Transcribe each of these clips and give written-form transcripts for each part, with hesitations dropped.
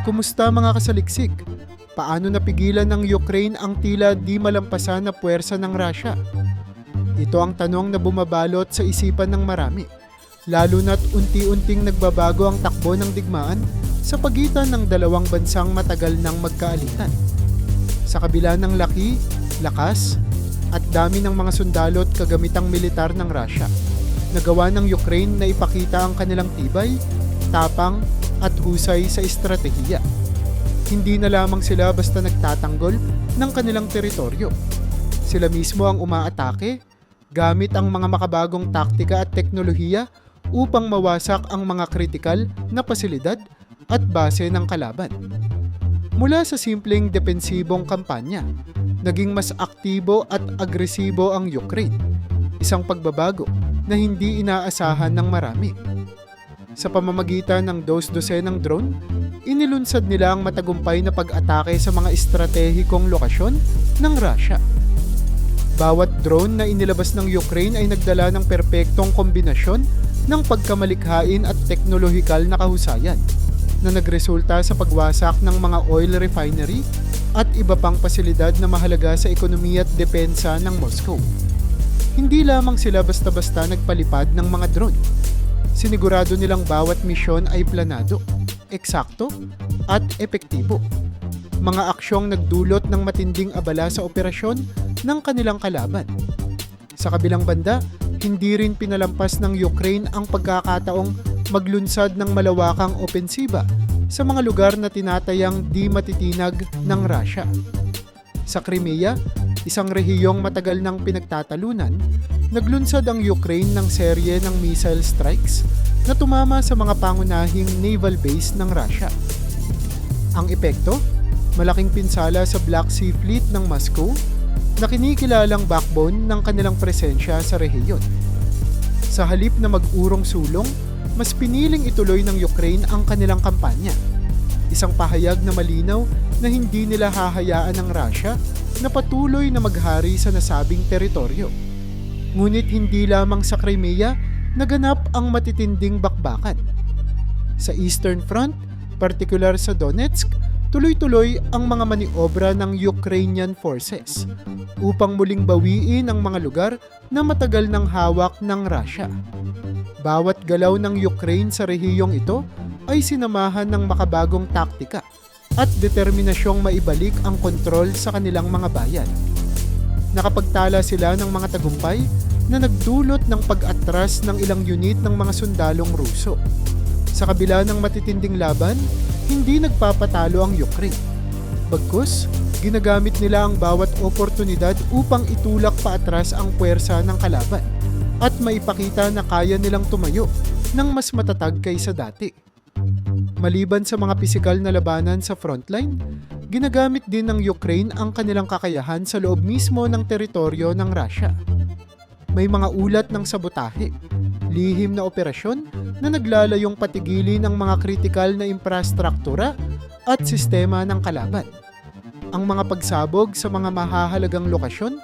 Kumusta mga kasaliksik? Paano napigilan ng Ukraine ang tila di malampasan na puwersa ng Russia? Ito ang tanong na bumabalot sa isipan ng marami, lalo na't unti-unting nagbabago ang takbo ng digmaan sa pagitan ng dalawang bansang matagal nang magkaalitan. Sa kabila ng laki, lakas, at dami ng mga sundalo at kagamitang militar ng Russia, nagawa ng Ukraine na ipakita ang kanilang tibay, tapang at husay sa estratehiya. Hindi na lamang sila basta nagtatanggol ng kanilang teritoryo. Sila mismo ang umaatake gamit ang mga makabagong taktika at teknolohiya upang mawasak ang mga kritikal na pasilidad at base ng kalaban. Mula sa simpleng depensibong kampanya, naging mas aktibo at agresibo ang Ukraine, isang pagbabago na hindi inaasahan ng marami. Sa pamamagitan ng dos-dosenang drone, inilunsad nila ang matagumpay na pag-atake sa mga estratehikong lokasyon ng Russia. Bawat drone na inilabas ng Ukraine ay nagdala ng perpektong kombinasyon ng pagkamalikhain at teknolohikal na kahusayan na nagresulta sa pagwasak ng mga oil refinery at iba pang pasilidad na mahalaga sa ekonomiya at depensa ng Moscow. Hindi lamang sila basta-basta nagpalipad ng mga drone. Sinigurado nilang bawat misyon ay planado, eksakto, at epektibo. Mga aksyong nagdulot ng matinding abala sa operasyon ng kanilang kalaban. Sa kabilang banda, hindi rin pinalampas ng Ukraine ang pagkakataong maglunsad ng malawakang opensiba sa mga lugar na tinatayang di matitinag ng Russia. Sa Crimea, isang rehiyong matagal nang pinagtatalunan, naglunsad ang Ukraine ng serye ng missile strikes na tumama sa mga pangunahing naval base ng Russia. Ang epekto, malaking pinsala sa Black Sea Fleet ng Moscow na kinikilalang backbone ng kanilang presensya sa rehiyon. Sa halip na mag-urong sulong, mas piniling ituloy ng Ukraine ang kanilang kampanya. Isang pahayag na malinaw na hindi nila hahayaan ng Russia na patuloy na maghari sa nasabing teritoryo. Ngunit hindi lamang sa Crimea naganap ang matitinding bakbakan. Sa Eastern Front, partikular sa Donetsk, tuloy-tuloy ang mga maniobra ng Ukrainian forces upang muling bawiin ang mga lugar na matagal nang hawak ng Russia. Bawat galaw ng Ukraine sa rehiyong ito ay sinamahan ng makabagong taktika at determinasyong maibalik ang kontrol sa kanilang mga bayan. Nakapagtala sila ng mga tagumpay na nagdulot ng pag-atras ng ilang unit ng mga sundalong Ruso. Sa kabila ng matitinding laban, hindi nagpapatalo ang Ukraine. Bagkus, ginagamit nila ang bawat oportunidad upang itulak paatras ang puwersa ng kalaban at maipakita na kaya nilang tumayo ng mas matatag kaysa dati. Maliban sa mga pisikal na labanan sa frontline, ginagamit din ng Ukraine ang kanilang kakayahan sa loob mismo ng teritoryo ng Russia. May mga ulat ng sabotahe, lihim na operasyon na naglalayong patigilin ang mga kritikal na infrastruktura at sistema ng kalaban. Ang mga pagsabog sa mga mahahalagang lokasyon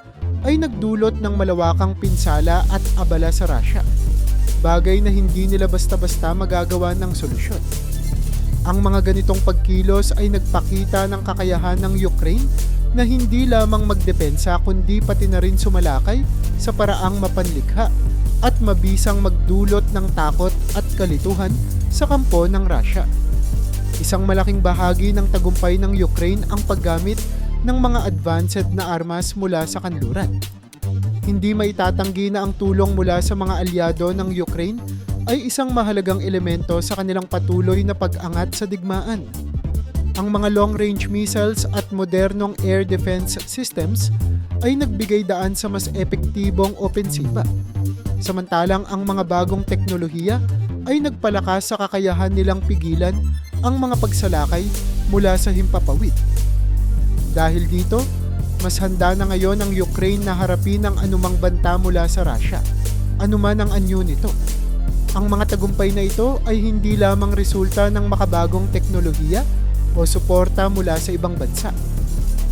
ay nagdulot ng malawakang pinsala at abala sa Russia, bagay na hindi nila basta-basta magagawa ng solusyon. Ang mga ganitong pagkilos ay nagpakita ng kakayahan ng Ukraine na hindi lamang magdepensa kundi pati na rin sumalakay sa paraang mapanlikha at mabisang magdulot ng takot at kalituhan sa kampo ng Russia. Isang malaking bahagi ng tagumpay ng Ukraine ang paggamit ng mga advanced na armas mula sa kanluran. Hindi maitatanggi na ang tulong mula sa mga alyado ng Ukraine ay isang mahalagang elemento sa kanilang patuloy na pag-angat sa digmaan. Ang mga long-range missiles at modernong air defense systems ay nagbigay daan sa mas epektibong opensiba. Samantalang ang mga bagong teknolohiya ay nagpalakas sa kakayahan nilang pigilan ang mga pagsalakay mula sa himpapawid. Dahil dito, mas handa na ngayon ang Ukraine na harapin ang anumang banta mula sa Russia, anuman ang anyo nito. Ang mga tagumpay na ito ay hindi lamang resulta ng makabagong teknolohiya o suporta mula sa ibang bansa.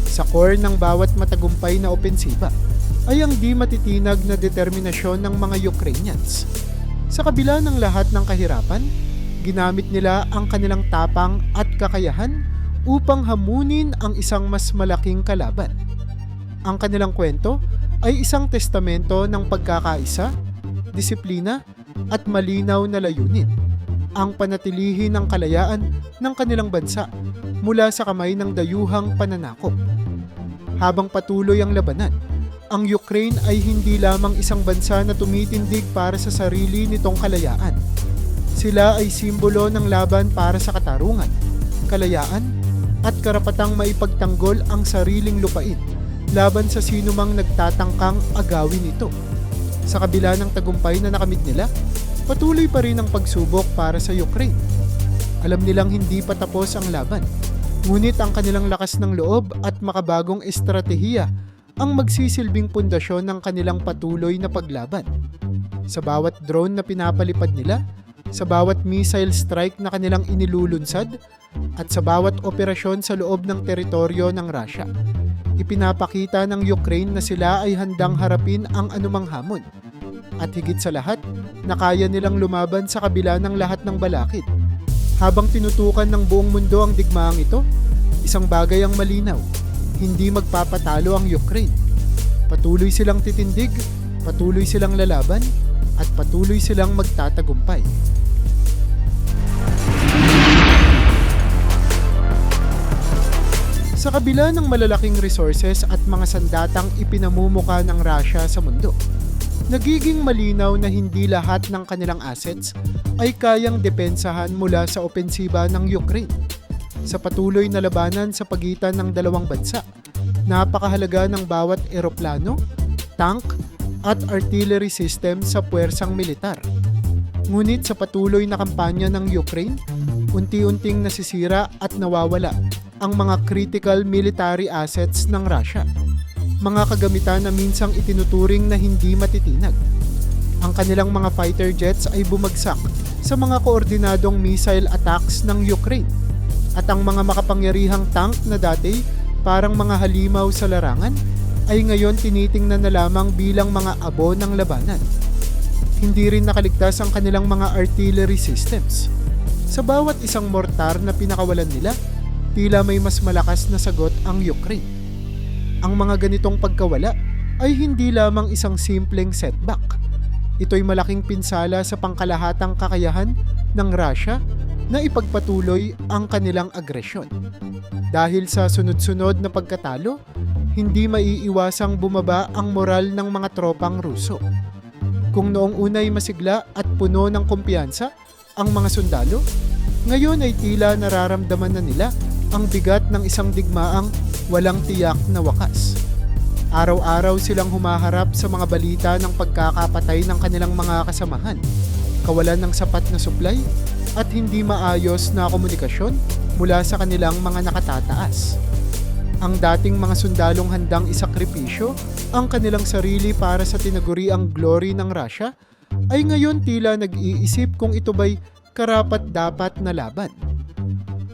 Sa core ng bawat matagumpay na opensiba ay ang di matitinag na determinasyon ng mga Ukrainians. Sa kabila ng lahat ng kahirapan, ginamit nila ang kanilang tapang at kakayahan upang hamunin ang isang mas malaking kalaban. Ang kanilang kwento ay isang testamento ng pagkakaisa, disiplina at malinaw na layunin, ang panatilihin ng kalayaan ng kanilang bansa mula sa kamay ng dayuhang pananakop. Habang patuloy ang labanan, ang Ukraine ay hindi lamang isang bansa na tumitindig para sa sarili nitong kalayaan. Sila ay simbolo ng laban para sa katarungan, kalayaan, at karapatang maipagtanggol ang sariling lupain laban sa sinumang nagtatangkang agawin ito. Sa kabila ng tagumpay na nakamit nila, patuloy pa rin ang pagsubok para sa Ukraine. Alam nilang hindi pa tapos ang laban, ngunit ang kanilang lakas ng loob at makabagong estratehiya ang magsisilbing pundasyon ng kanilang patuloy na paglaban. Sa bawat drone na pinapalipad nila, sa bawat missile strike na kanilang inilulunsad, at sa bawat operasyon sa loob ng teritoryo ng Russia, ipinapakita ng Ukraine na sila ay handang harapin ang anumang hamon. At higit sa lahat, na kaya nilang lumaban sa kabila ng lahat ng balakid. Habang tinutukan ng buong mundo ang digmaang ito, isang bagay ang malinaw: hindi magpapatalo ang Ukraine. Patuloy silang titindig, patuloy silang lalaban, at patuloy silang magtatagumpay. Sa kabila ng malalaking resources at mga sandatang ipinamumuka ng Russia sa mundo, nagiging malinaw na hindi lahat ng kanilang assets ay kayang depensahan mula sa opensiba ng Ukraine. Sa patuloy na labanan sa pagitan ng dalawang bansa, napakahalaga ng bawat eroplano, tank, at artillery system sa puwersang militar. Ngunit sa patuloy na kampanya ng Ukraine, unti-unting nasisira at nawawala ang mga critical military assets ng Russia. Mga kagamitan na minsang itinuturing na hindi matitinag. Ang kanilang mga fighter jets ay bumagsak sa mga koordinadong missile attacks ng Ukraine. At ang mga makapangyarihang tank na dati parang mga halimaw sa larangan ay ngayon tinitingnan na lamang bilang mga abo ng labanan. Hindi rin nakaligtas ang kanilang mga artillery systems. Sa bawat isang mortar na pinakawalan nila, tila may mas malakas na sagot ang Ukraine. Ang mga ganitong pagkawala ay hindi lamang isang simpleng setback. Ito'y malaking pinsala sa pangkalahatang kakayahan ng Russia na ipagpatuloy ang kanilang agresyon. Dahil sa sunod-sunod na pagkatalo, hindi maiiwasang bumaba ang moral ng mga tropang Ruso. Kung noong una'y masigla at puno ng kumpiyansa ang mga sundalo, ngayon ay tila nararamdaman na nila ang bigat ng isang digmaang walang tiyak na wakas. Araw-araw silang humaharap sa mga balita ng pagkakapatay ng kanilang mga kasamahan, kawalan ng sapat na supply, at hindi maayos na komunikasyon mula sa kanilang mga nakatataas. Ang dating mga sundalong handang isakripisyo ang kanilang sarili para sa tinaguriang glory ng Russia ay ngayon tila nag-iisip kung ito ba'y karapat-dapat na laban.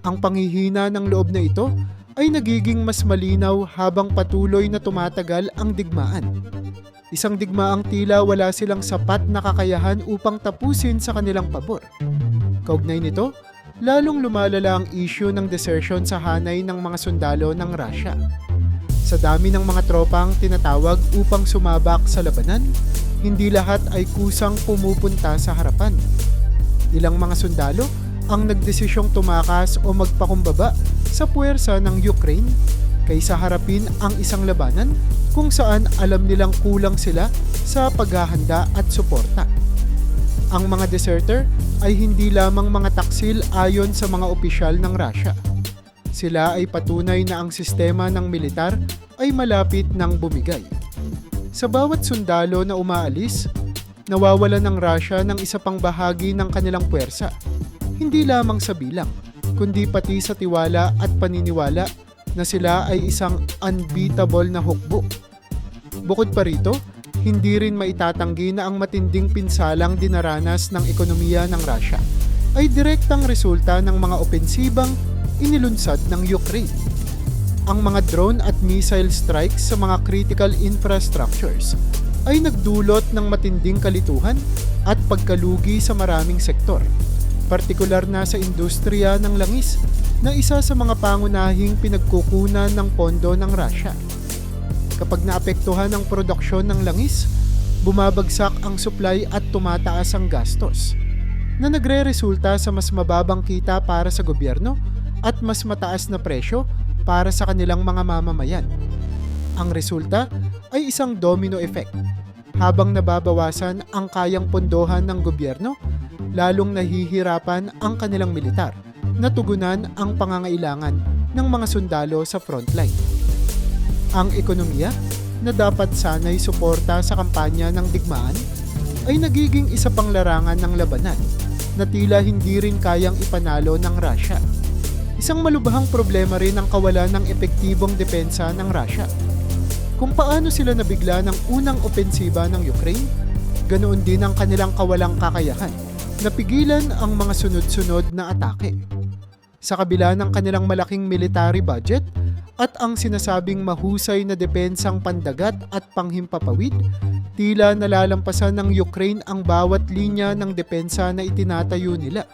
Ang panghihina ng loob na ito ay nagiging mas malinaw habang patuloy na tumatagal ang digmaan. Isang digmaang tila wala silang sapat na kakayahan upang tapusin sa kanilang pabor. Kaugnay nito, lalong lumalala ang issue ng desertion sa hanay ng mga sundalo ng Russia. Sa dami ng mga tropang tinatawag upang sumabak sa labanan, hindi lahat ay kusang pumupunta sa harapan. Ilang mga sundalo ang nagdesisyong tumakas o magpakumbaba sa puwersa ng Ukraine kaysa harapin ang isang labanan kung saan alam nilang kulang sila sa paghahanda at suporta. Ang mga deserter ay hindi lamang mga taksil ayon sa mga opisyal ng Russia. Sila ay patunay na ang sistema ng militar ay malapit ng bumigay. Sa bawat sundalo na umaalis, nawawala ng Russia ng isa pang bahagi ng kanilang puwersa. Hindi lamang sa bilang, kundi pati sa tiwala at paniniwala na sila ay isang unbeatable na hukbo. Bukod pa rito, hindi rin maitatanggi na ang matinding pinsalang dinaranas ng ekonomiya ng Russia ay direktang resulta ng mga opensibang inilunsad ng Ukraine. Ang mga drone at missile strikes sa mga critical infrastructures ay nagdulot ng matinding kalituhan at pagkalugi sa maraming sektor. partikular na sa industriya ng langis na isa sa mga pangunahing pinagkukunan ng pondo ng Russia. Kapag naapektuhan ang produksyon ng langis, bumabagsak ang supply at tumataas ang gastos, na nagre-resulta sa mas mababang kita para sa gobyerno at mas mataas na presyo para sa kanilang mga mamamayan. Ang resulta ay isang domino effect. Habang nababawasan ang kayang pondohan ng gobyerno, lalong nahihirapan ang kanilang militar na tugunan ang pangangailangan ng mga sundalo sa frontline. Ang ekonomiya, na dapat sana'y suporta sa kampanya ng digmaan, ay nagiging isa pang larangan ng labanan na tila hindi rin kayang ipanalo ng Russia. Isang malubhang problema rin ang kawalan ng epektibong depensa ng Russia. Kung paano sila nabigla ng unang opensiba ng Ukraine, ganoon din ang kanilang kawalang kakayahan na pigilan ang mga sunod-sunod na atake. Sa kabila ng kanilang malaking military budget at ang sinasabing mahusay na depensang pandagat at panghimpapawid, tila nalalampasan ng Ukraine ang bawat linya ng depensa na itinatayo nila.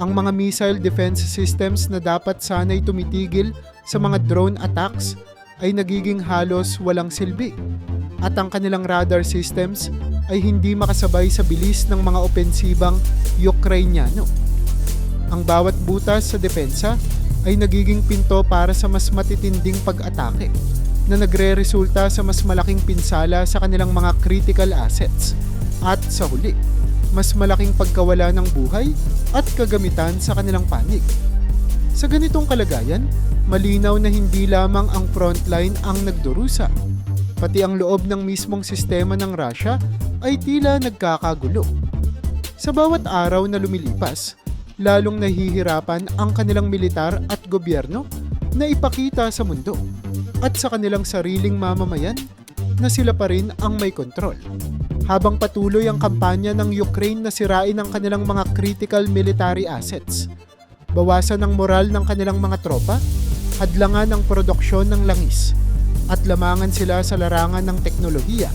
Ang mga missile defense systems na dapat sana'y tumitigil sa mga drone attacks ay nagiging halos walang silbi, at ang kanilang radar systems ay hindi makasabay sa bilis ng mga opensibang Ukrainiano. Ang bawat butas sa depensa ay nagiging pinto para sa mas matitinding pag-atake na nagre-resulta sa mas malaking pinsala sa kanilang mga critical assets at sa huli, mas malaking pagkawala ng buhay at kagamitan sa kanilang panig. Sa ganitong kalagayan, malinaw na hindi lamang ang frontline ang nagdurusa, pati ang loob ng mismong sistema ng Russia ay tila nagkakagulo. Sa bawat araw na lumilipas, lalong nahihirapan ang kanilang militar at gobyerno na ipakita sa mundo at sa kanilang sariling mamamayan na sila pa rin ang may kontrol. Habang patuloy ang kampanya ng Ukraine na sirain ang kanilang mga critical military assets, bawasan ang moral ng kanilang mga tropa, hadlangan ang produksyon ng langis, at lamangan sila sa larangan ng teknolohiya,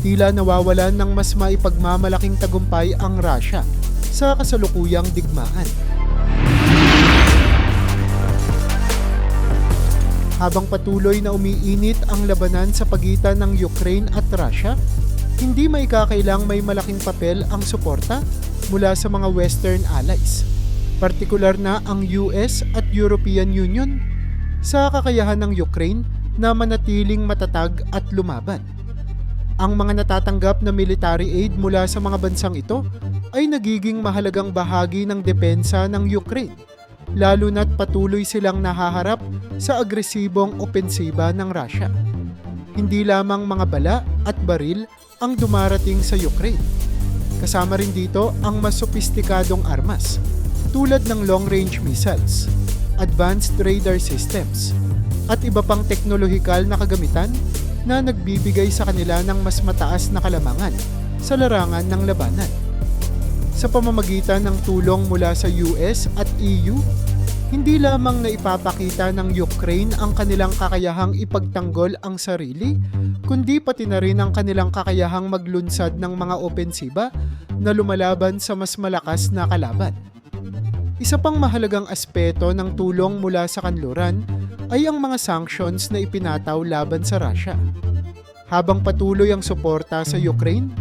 tila nawawalan ng mas maipagmamalaking tagumpay ang Russia sa kasalukuyang digmaan. Habang patuloy na umiinit ang labanan sa pagitan ng Ukraine at Russia, hindi maikakailang may malaking papel ang suporta mula sa mga Western allies, partikular na ang US at European Union, sa kakayahan ng Ukraine na manatiling matatag at lumaban. Ang mga natatanggap na military aid mula sa mga bansang ito ay nagiging mahalagang bahagi ng depensa ng Ukraine, lalo na't patuloy silang nahaharap sa agresibong opensiba ng Russia. Hindi lamang mga bala at baril ang dumarating sa Ukraine. Kasama rin dito ang mas sopistikadong armas, tulad ng long-range missiles, advanced radar systems, at iba pang teknolohikal na kagamitan na nagbibigay sa kanila ng mas mataas na kalamangan sa larangan ng labanan. Sa pamamagitan ng tulong mula sa US at EU, hindi lamang na ipapakita ng Ukraine ang kanilang kakayahang ipagtanggol ang sarili, kundi pati na rin ang kanilang kakayahang maglunsad ng mga opensiba na lumalaban sa mas malakas na kalaban. Isa pang mahalagang aspeto ng tulong mula sa kanluran ay ang mga sanctions na ipinataw laban sa Russia. Habang patuloy ang suporta sa Ukraine,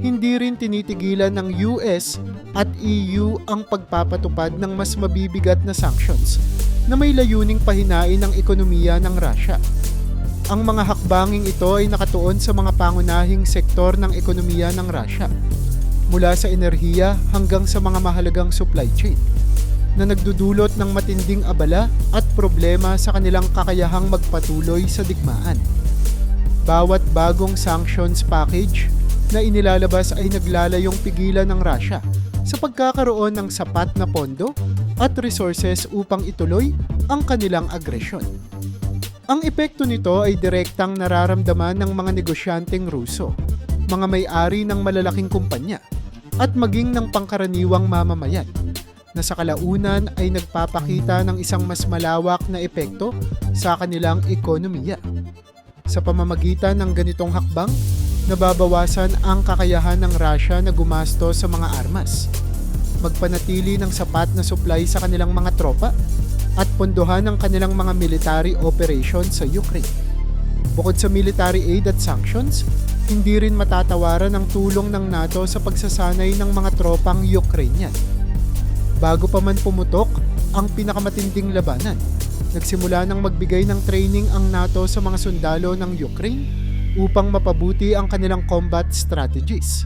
hindi rin tinitigilan ng US at EU ang pagpapatupad ng mas mabibigat na sanctions na may layuning pahinain ang ekonomiya ng Russia. Ang mga hakbanging ito ay nakatuon sa mga pangunahing sektor ng ekonomiya ng Russia, mula sa enerhiya hanggang sa mga mahalagang supply chain, na nagdudulot ng matinding abala at problema sa kanilang kakayahang magpatuloy sa digmaan. Bawat bagong sanctions package na inilalabas ay naglalayong pigilan ng Russia sa pagkakaroon ng sapat na pondo at resources upang ituloy ang kanilang agresyon. Ang epekto nito ay direktang nararamdaman ng mga negosyanteng Ruso, mga may-ari ng malalaking kumpanya, at maging ng pangkaraniwang mamamayan, na sa kalaunan ay nagpapakita ng isang mas malawak na epekto sa kanilang ekonomiya. Sa pamamagitan ng ganitong hakbang, nababawasan ang kakayahan ng Russia na gumastos sa mga armas. magpanatili ng sapat na supply sa kanilang mga tropa at pondohan ang kanilang mga military operations sa Ukraine. Bukod sa military aid at sanctions, hindi rin matatawaran ang tulong ng NATO sa pagsasanay ng mga tropang Ukrainian. Bago pa man pumutok ang pinakamatinding labanan, nagsimula ng magbigay ng training ang NATO sa mga sundalo ng Ukraine upang mapabuti ang kanilang combat strategies.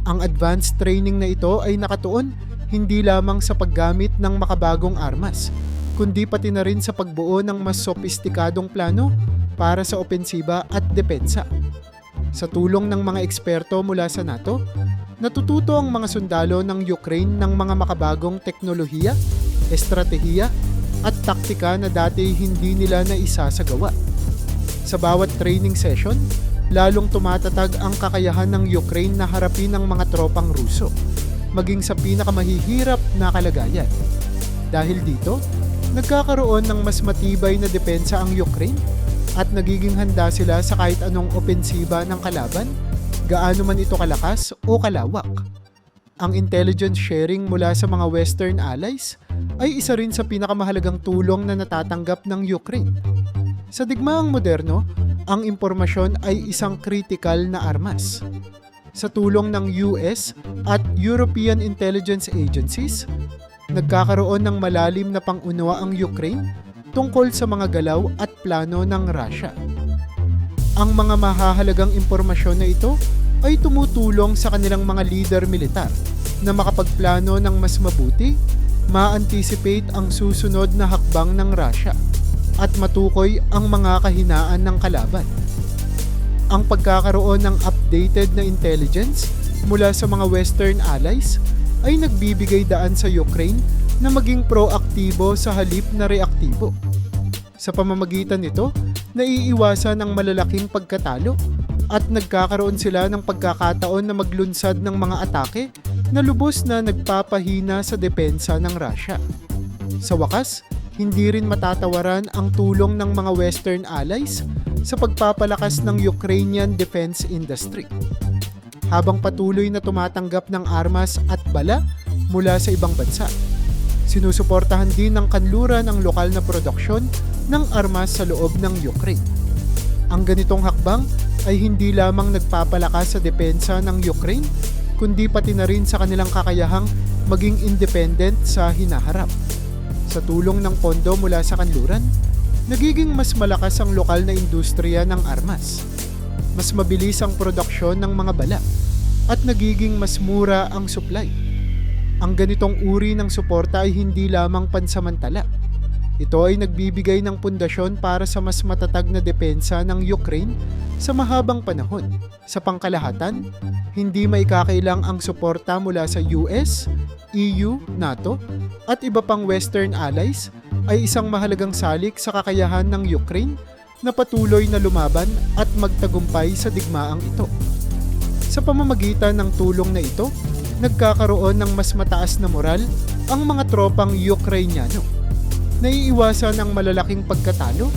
Ang advanced training na ito ay nakatuon hindi lamang sa paggamit ng makabagong armas, kundi pati na rin sa pagbuo ng mas sopistikadong plano para sa opensiba at depensa. Sa tulong ng mga eksperto mula sa NATO, natututo ang mga sundalo ng Ukraine ng mga makabagong teknolohiya, estratehiya at taktika na dati hindi nila naisasagawa. Sa bawat training session, lalong tumatatag ang kakayahan ng Ukraine na harapin ang mga tropang Ruso, maging sa pinakamahihirap na kalagayan. Dahil dito, nagkakaroon ng mas matibay na depensa ang Ukraine at nagiging handa sila sa kahit anong opensiba ng kalaban, gaano man ito kalakas o kalawak. Ang intelligence sharing mula sa mga Western allies ay isa rin sa pinakamahalagang tulong na natatanggap ng Ukraine. Sa digmaang moderno, ang impormasyon ay isang critical na armas. Sa tulong ng US at European intelligence agencies, nagkakaroon ng malalim na pang-unawa ang Ukraine tungkol sa mga galaw at plano ng Russia. Ang mga mahahalagang impormasyon na ito ay tumutulong sa kanilang mga leader militar na makapagplano ng mas mabuti, ma-anticipate ang susunod na hakbang ng Russia at matukoy ang mga kahinaan ng kalaban. Ang pagkakaroon ng updated na intelligence mula sa mga Western allies ay nagbibigay daan sa Ukraine na maging proaktibo sa halip na reaktibo. Sa pamamagitan nito, naiiwasan ang malalaking pagkatalo at nagkakaroon sila ng pagkakataon na maglunsad ng mga atake na lubos na nagpapahina sa depensa ng Russia. Sa wakas, hindi rin matatawaran ang tulong ng mga Western allies sa pagpapalakas ng Ukrainian defense industry. Habang patuloy na tumatanggap ng armas at bala mula sa ibang bansa, sinusuportahan din ng kanluran ang lokal na produksyon ng armas sa loob ng Ukraine. Ang ganitong hakbang ay hindi lamang nagpapalakas sa depensa ng Ukraine, kundi pati na rin sa kanilang kakayahang maging independent sa hinaharap. Sa tulong ng pondo mula sa kanluran, nagiging mas malakas ang lokal na industriya ng armas. Mas mabilis ang produksyon ng mga bala at nagiging mas mura ang supply. Ang ganitong uri ng suporta ay hindi lamang pansamantala. Ito ay nagbibigay ng pundasyon para sa mas matatag na depensa ng Ukraine sa mahabang panahon. Sa pangkalahatan, hindi maikakailang ang suporta mula sa US, EU, NATO at iba pang Western allies ay isang mahalagang salik sa kakayahan ng Ukraine na patuloy na lumaban at magtagumpay sa digmaang ito. Sa pamamagitan ng tulong na ito, nagkakaroon ng mas mataas na moral ang mga tropang Ukrainiano. Naiiwasan ang malalaking pagkatalo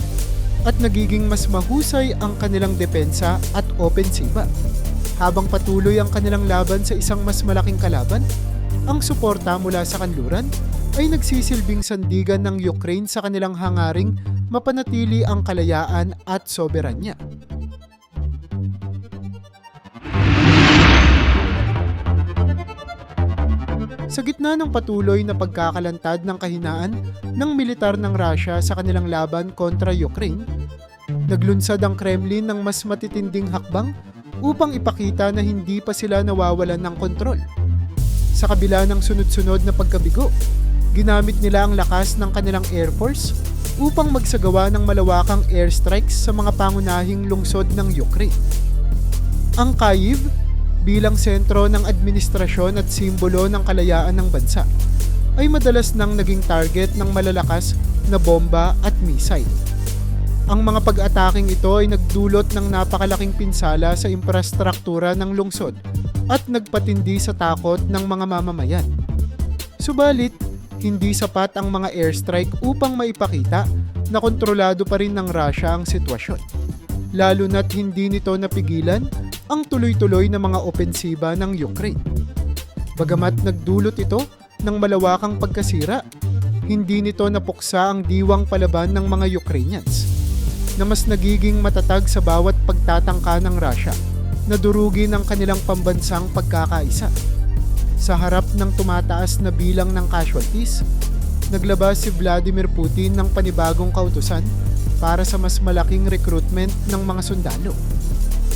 at nagiging mas mahusay ang kanilang depensa at opensiba. Habang patuloy ang kanilang laban sa isang mas malaking kalaban, ang suporta mula sa kanluran ay nagsisilbing sandigan ng Ukraine sa kanilang hangaring mapanatili ang kalayaan at soberanya. Sa gitna ng patuloy na pagkakalantad ng kahinaan ng militar ng Russia sa kanilang laban kontra Ukraine, naglunsad ang Kremlin ng mas matitinding hakbang upang ipakita na hindi pa sila nawawalan ng kontrol. Sa kabila ng sunod-sunod na pagkabigo, ginamit nila ang lakas ng kanilang Air Force upang magsagawa ng malawakang airstrikes sa mga pangunahing lungsod ng Ukraine. Ang Kyiv, bilang sentro ng administrasyon at simbolo ng kalayaan ng bansa, ay madalas nang naging target ng malalakas na bomba at missile. Ang mga pag-ataking ito ay nagdulot ng napakalaking pinsala sa infrastruktura ng lungsod at nagpatindi sa takot ng mga mamamayan. Subalit, hindi sapat ang mga airstrike upang maipakita na kontrolado pa rin ng Russia ang sitwasyon, lalo na't hindi nito napigilan ang tuloy-tuloy na mga opensiba ng Ukraine. Bagamat nagdulot ito ng malawakang pagkasira, hindi nito napuksa ang diwang palaban ng mga Ukrainians na mas nagiging matatag sa bawat pagtatangka ng Russia na durugin ang kanilang pambansang pagkakaisa. Sa harap ng tumataas na bilang ng casualties, naglabas si Vladimir Putin ng panibagong kautusan para sa mas malaking recruitment ng mga sundalo.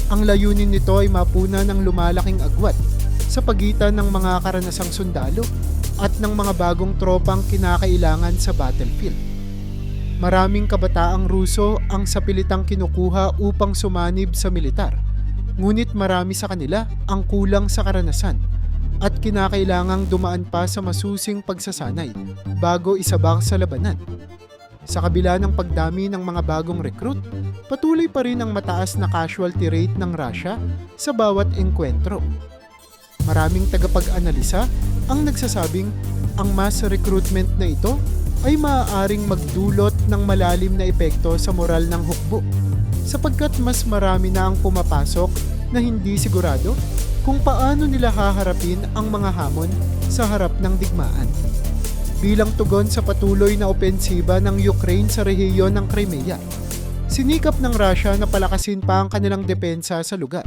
Ang layunin nito ay mapuna ng lumalaking agwat sa pagitan ng mga karanasang sundalo at ng mga bagong tropang kinakailangan sa battlefield. Maraming kabataang Ruso ang sapilitang kinukuha upang sumanib sa militar, ngunit marami sa kanila ang kulang sa karanasan at kinakailangang dumaan pa sa masusing pagsasanay bago isabak sa labanan. Sa kabila ng pagdami ng mga bagong recruit, patuloy pa rin ang mataas na casualty rate ng Russia sa bawat engkwentro. Maraming tagapag-analisa ang nagsasabing ang mass recruitment na ito ay maaaring magdulot ng malalim na epekto sa moral ng hukbo sapagkat mas marami na ang pumapasok na hindi sigurado kung paano nila haharapin ang mga hamon sa harap ng digmaan. Bilang tugon sa patuloy na opensiba ng Ukraine sa rehiyon ng Crimea, sinikap ng Russia na palakasin pa ang kanilang depensa sa lugar.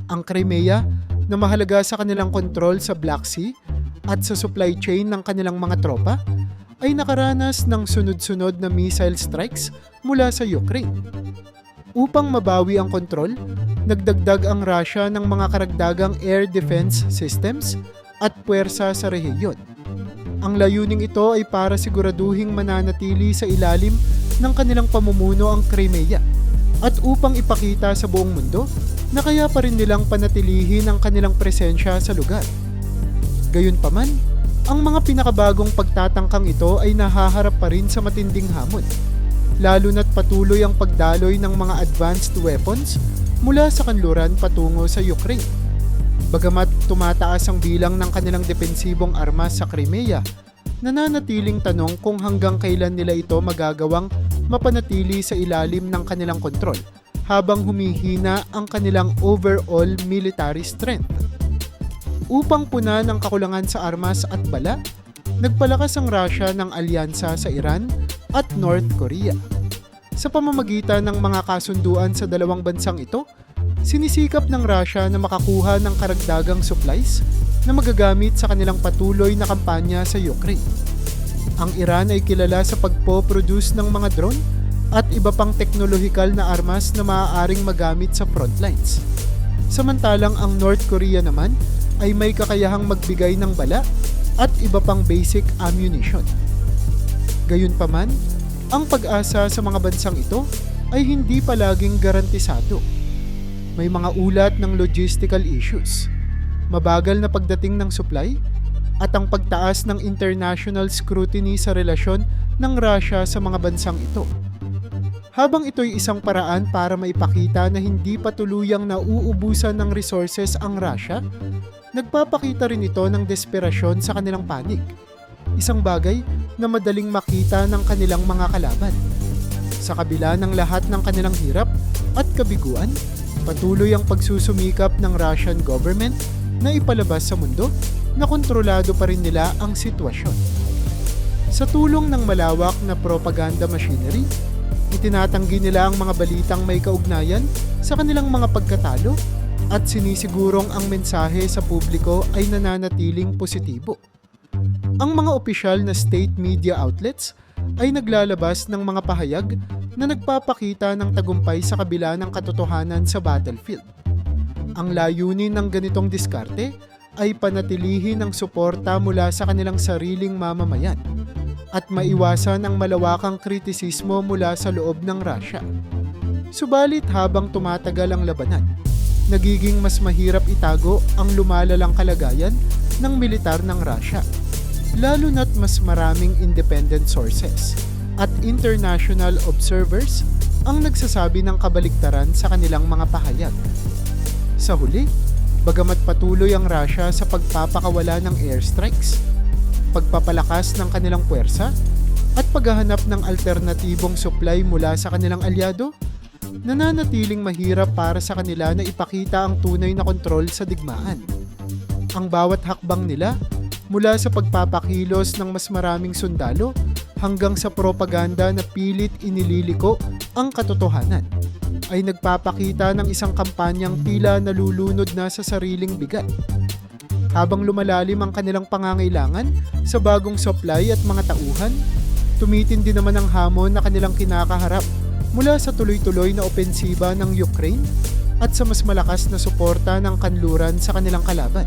Ang Crimea, na mahalaga sa kanilang kontrol sa Black Sea at sa supply chain ng kanilang mga tropa, ay nakaranas ng sunod-sunod na missile strikes mula sa Ukraine. Upang mabawi ang kontrol, nagdagdag ang Russia ng mga karagdagang air defense systems at puwersa sa rehiyon. Ang layuning ito ay para siguraduhing mananatili sa ilalim ng kanilang pamumuno ang Crimea at upang ipakita sa buong mundo na kaya pa rin nilang panatilihin ang kanilang presensya sa lugar. Gayunpaman, ang mga pinakabagong pagtatangkang ito ay nahaharap pa rin sa matinding hamon, lalo na't patuloy ang pagdaloy ng mga advanced weapons mula sa kanluran patungo sa Ukraine. Bagamat tumataas ang bilang ng kanilang depensibong armas sa Crimea, nananatiling tanong kung hanggang kailan nila ito magagawang mapanatili sa ilalim ng kanilang kontrol habang humihina ang kanilang overall military strength. Upang punan ang kakulangan sa armas at bala, nagpalakas ang Russia ng alyansa sa Iran at North Korea. Sa pamamagitan ng mga kasunduan sa dalawang bansang ito, sinisikap ng Russia na makakuha ng karagdagang supplies na magagamit sa kanilang patuloy na kampanya sa Ukraine. Ang Iran ay kilala sa pagpo-produce ng mga drone at iba pang teknolohikal na armas na maaaring magamit sa frontlines. Samantalang ang North Korea naman ay may kakayahang magbigay ng bala at iba pang basic ammunition. Gayunpaman, ang pag-asa sa mga bansang ito ay hindi palaging garantisado. May mga ulat ng logistical issues, mabagal na pagdating ng supply, at ang pagtaas ng international scrutiny sa relasyon ng Russia sa mga bansang ito. Habang ito'y isang paraan para maipakita na hindi pa tuluyang nauubusan ng resources ang Russia, nagpapakita rin ito ng desperasyon sa kanilang panig, isang bagay na madaling makita ng kanilang mga kalaban. Sa kabila ng lahat ng kanilang hirap at kabiguan, patuloy ang pagsusumikap ng Russian government na ipalabas sa mundo na kontrolado pa rin nila ang sitwasyon. Sa tulong ng malawak na propaganda machinery, itinatanggi nila ang mga balitang may kaugnayan sa kanilang mga pagkatalo at sinisigurong ang mensahe sa publiko ay nananatiling positibo. Ang mga opisyal na state media outlets ay naglalabas ng mga pahayag na nagpapakita ng tagumpay sa kabila ng katotohanan sa battlefield. Ang layunin ng ganitong diskarte ay panatilihin ang suporta mula sa kanilang sariling mamamayan at maiwasan ang malawakang kritisismo mula sa loob ng Russia. Subalit habang tumatagal ang labanan, nagiging mas mahirap itago ang lumalalang kalagayan ng militar ng Russia, lalo na't mas maraming independent sources at international observers ang nagsasabi ng kabaligtaran sa kanilang mga pahayag. Sa huli, bagamat patuloy ang Russia sa pagpapakawala ng airstrikes, pagpapalakas ng kanilang puwersa, at paghahanap ng alternatibong supply mula sa kanilang alyado, nananatiling mahirap para sa kanila na ipakita ang tunay na kontrol sa digmaan. Ang bawat hakbang nila Mula sa pagpapakilos ng mas maraming sundalo hanggang sa propaganda na pilit inililiko ang katotohanan, ay nagpapakita ng isang kampanyang tila nalulunod na sa sariling bigat. Habang lumalalim ang kanilang pangangailangan sa bagong supply at mga tauhan, tumitindi naman ang hamon na kanilang kinakaharap mula sa tuloy-tuloy na opensiba ng Ukraine at sa mas malakas na suporta ng kanluran sa kanilang kalaban.